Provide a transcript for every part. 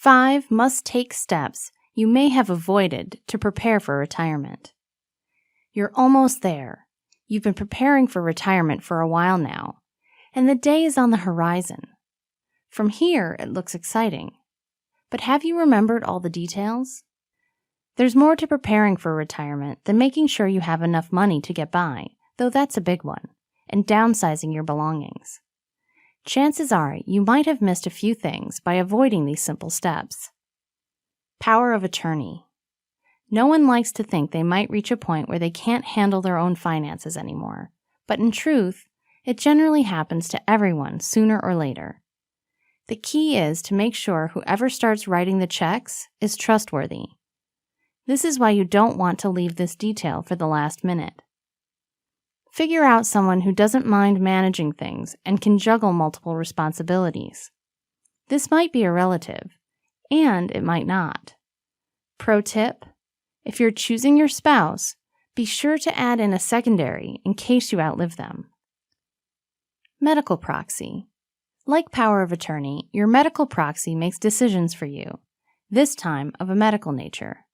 5 must-take steps you may have avoided to prepare for retirement. You're almost there. You've been preparing for retirement for a while now, and the day is on the horizon. From here, it looks exciting. But have you remembered all the details? There's more to preparing for retirement than making sure you have enough money to get by, though that's a big one, and downsizing your belongings. Chances are you might have missed a few things by avoiding these simple steps. Power of attorney. No one likes to think they might reach a point where they can't handle their own finances anymore, but in truth, it generally happens to everyone sooner or later. The key is to make sure whoever starts writing the checks is trustworthy. This is why you don't want to leave this detail for the last minute. Figure out someone who doesn't mind managing things and can juggle multiple responsibilities. This might be a relative, and it might not. Pro tip: if you're choosing your spouse, be sure to add in a secondary in case you outlive them. Medical proxy. Like power of attorney, your medical proxy makes decisions for you, this time of a medical nature.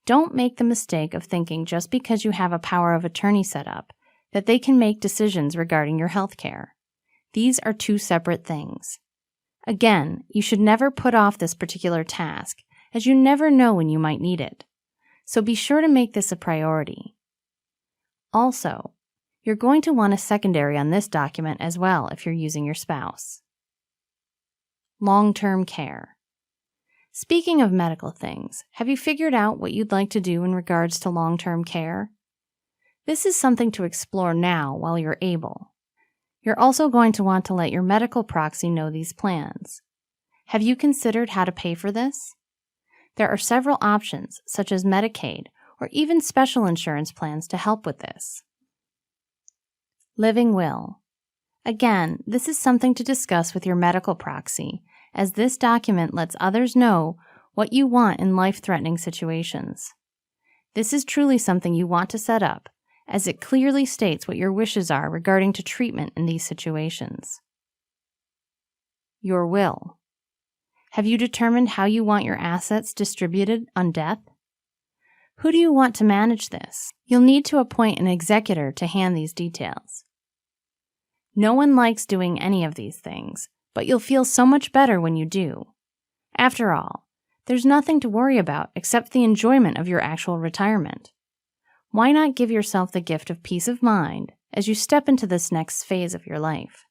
Don't make the mistake of thinking just because you have a power of attorney set up that they can make decisions regarding your health care. These are two separate things. Again, you should never put off this particular task, as you never know when you might need it. So be sure to make this a priority. Also, you're going to want a secondary on this document as well if you're using your spouse. Long-term care. Speaking of medical things, have you figured out what you'd like to do in regards to long-term care? This is something to explore now while you're able. You're also going to want to let your medical proxy know these plans. Have you considered how to pay for this? There are several options, such as Medicaid or even special insurance plans to help with this. Living will. Again, this is something to discuss with your medical proxy, as this document lets others know what you want in life-threatening situations. This is truly something you want to set up, as it clearly states what your wishes are regarding to treatment in these situations. Your will. Have you determined how you want your assets distributed on death? Who do you want to manage this? You'll need to appoint an executor to hand these details. No one likes doing any of these things, but you'll feel so much better when you do. After all, there's nothing to worry about except the enjoyment of your actual retirement. Why not give yourself the gift of peace of mind as you step into this next phase of your life?